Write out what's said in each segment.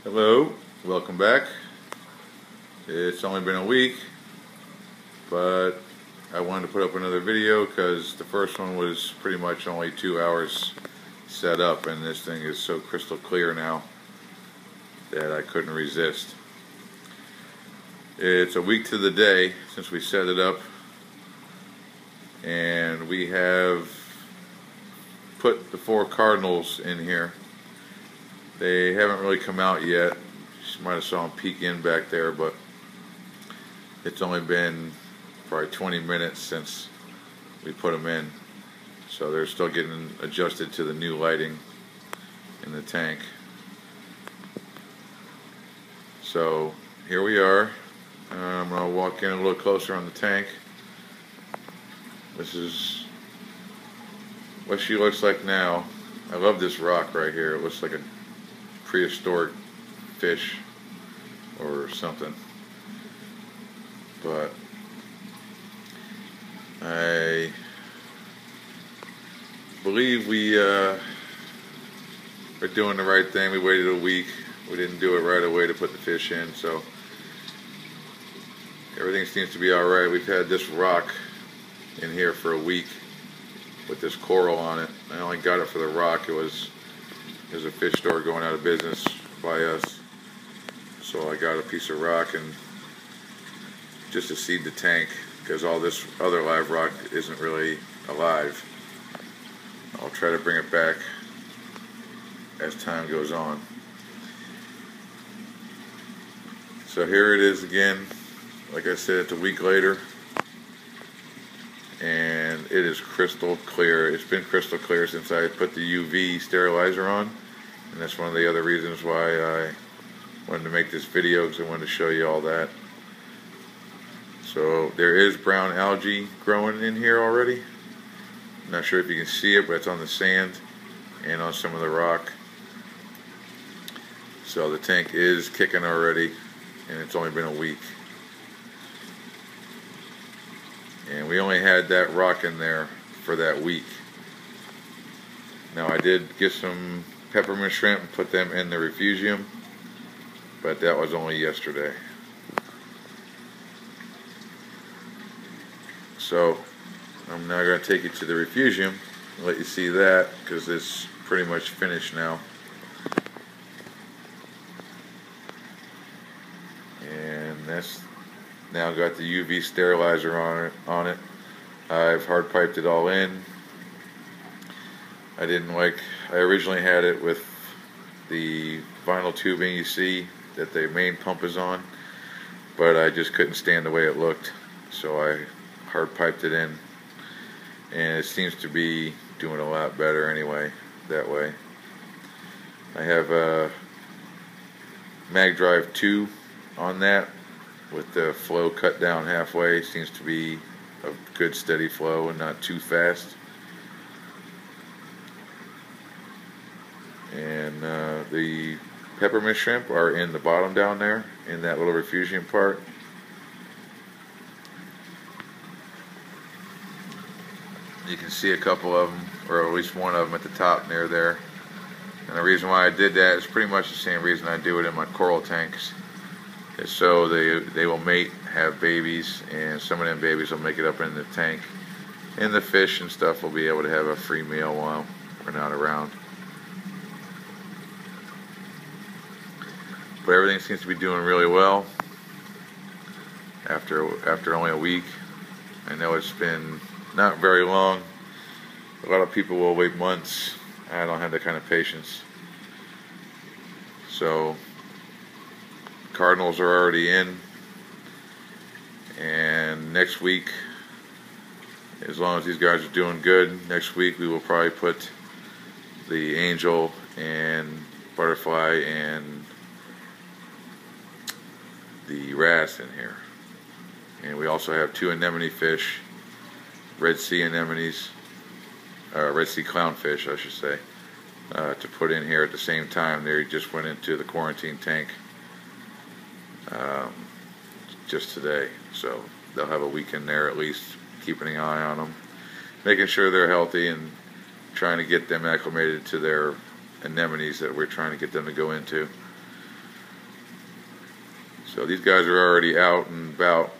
Hello, welcome back. It's only been a week, but I wanted to put up another video because the first one was pretty much only 2 hours set up, and this thing is so crystal clear now that I couldn't resist. It's a week to the day since we set it up, and we have put the 4 Cardinals in here. They haven't really come out yet. You might have saw them peek in back there, but it's only been probably 20 minutes since we put them in. So they're still getting adjusted to the new lighting in the tank. So here we are. I'm going to walk in a little closer on the tank. This is what she looks like now. I love this rock right here. It looks like a prehistoric fish or something, but I believe we are doing the right thing. We waited a week. We didn't do it right away to put the fish in, so everything seems to be alright. We've had this rock in here for a week with this coral on it. I only got it for the rock. There's a fish store going out of business by us, so I got a piece of rock and just to seed the tank, because all this other live rock isn't really alive. I'll try to bring it back as time goes on. So here it is again. Like I said, it's a week later, and it is crystal clear. It's been crystal clear since I put the UV Sterilizer on, and that's one of the other reasons why I wanted to make this video, because I wanted to show you all that. So there is brown algae growing in here already. I'm not sure if you can see it, but it's on the sand and on some of the rock. So the tank is kicking already, and it's only been a week. And we only had that rock in there for that week. Now I did get some peppermint shrimp and put them in the refugium, but that was only yesterday. So I'm now going to take you to the refugium and let you see that, because it's pretty much finished now. And that's now got the UV Sterilizer on it. I've hard piped it all in. I originally had it with the vinyl tubing you see that the main pump is on, but I just couldn't stand the way it looked, so I hard piped it in, and it seems to be doing a lot better anyway that way. I have a mag drive 2 on that with the flow cut down halfway. Seems to be a good steady flow and not too fast. And the peppermint shrimp are in the bottom down there in that little refugium part. You can see a couple of them, or at least one of them at the top near there. And the reason why I did that is pretty much the same reason I do it in my coral tanks. Is so they will mate, have babies, and some of them babies will make it up in the tank. And the fish and stuff will be able to have a free meal while we're not around. But everything seems to be doing really well after only a week. I know it's been not very long. A lot of people will wait months. I don't have that kind of patience. So Cardinals are already in, and next week, as long as these guys are doing good, next week we will probably put the angel and butterfly and the wrasse in here. And we also have 2 anemone fish, Red Sea anemones, Red Sea clownfish I should say, to put in here at the same time. They just went into the quarantine tank just today, so they'll have a week in there at least, keeping an eye on them, making sure they're healthy and trying to get them acclimated to their anemones that we're trying to get them to go into. So these guys are already out and about.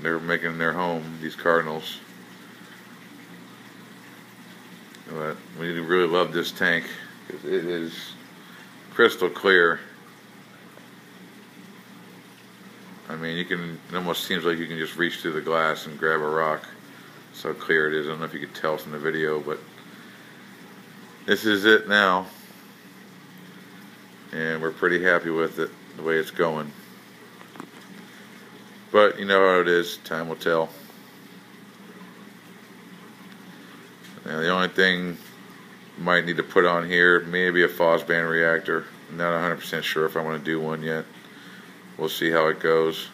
They're making their home, these cardinals. But we really love this tank because it is crystal clear. I mean, it almost seems like you can just reach through the glass and grab a rock. So clear it is. I don't know if you could tell from the video, but this is it now. And we're pretty happy with it, the way it's going. But you know how it is, time will tell. Now the only thing you might need to put on here, maybe a Fosband reactor. I'm not 100% sure if I want to do one yet. We'll see how it goes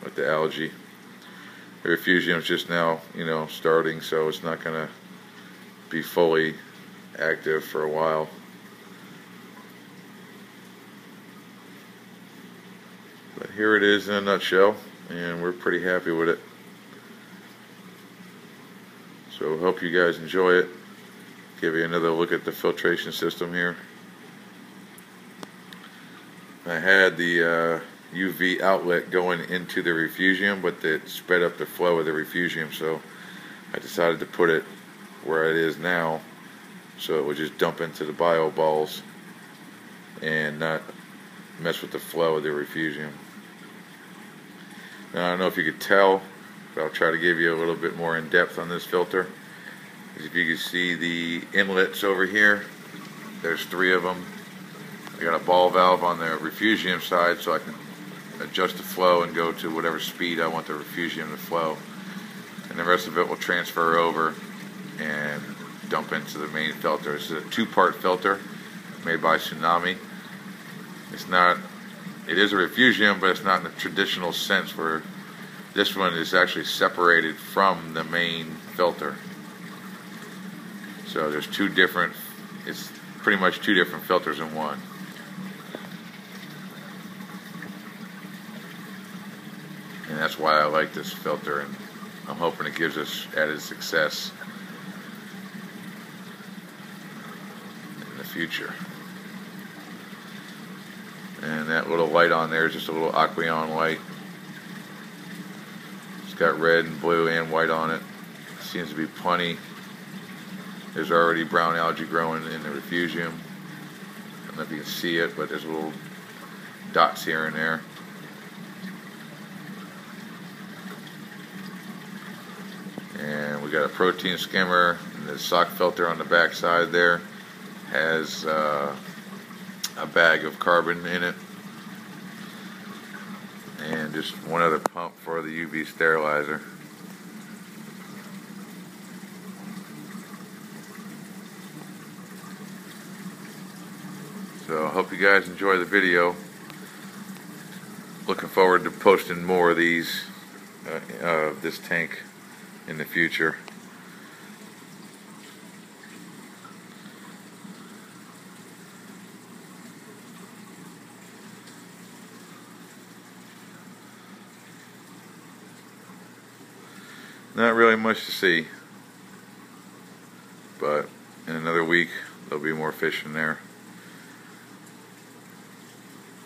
with the algae. The refugium is just now, starting, so it's not going to be fully active for a while. But here it is in a nutshell, and we're pretty happy with it. So hope you guys enjoy it. Give you another look at the filtration system here. I had the UV outlet going into the refugium, but it sped up the flow of the refugium, so I decided to put it where it is now, so it would just dump into the bio balls and not mess with the flow of the refugium. Now, I don't know if you could tell, but I'll try to give you a little bit more in depth on this filter. If you can see the inlets over here, there's 3 of them. I got a ball valve on the refugium side so I can adjust the flow and go to whatever speed I want the refugium to flow. And the rest of it will transfer over and dump into the main filter. This is a 2-part filter made by Tsunami. It is a refugium, but it's not in the traditional sense where this one is actually separated from the main filter. So there's it's pretty much 2 different filters in one. And that's why I like this filter, and I'm hoping it gives us added success in the future. And that little light on there is just a little Aqueon light. It's got red and blue and white on it. Seems to be plenty. There's already brown algae growing in the refugium. I don't know if you can see it, but there's little dots here and there. And we got a protein skimmer, and the sock filter on the back side there has a bag of carbon in it, and just one other pump for the UV sterilizer. So I hope you guys enjoy the video. Looking forward to posting more of these, this tank in the future. Not really much to see, but in another week there'll be more fish in there.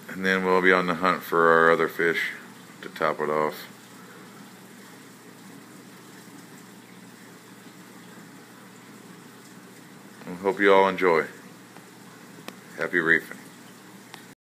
And then we'll be on the hunt for our other fish to top it off. I hope you all enjoy. Happy reefing.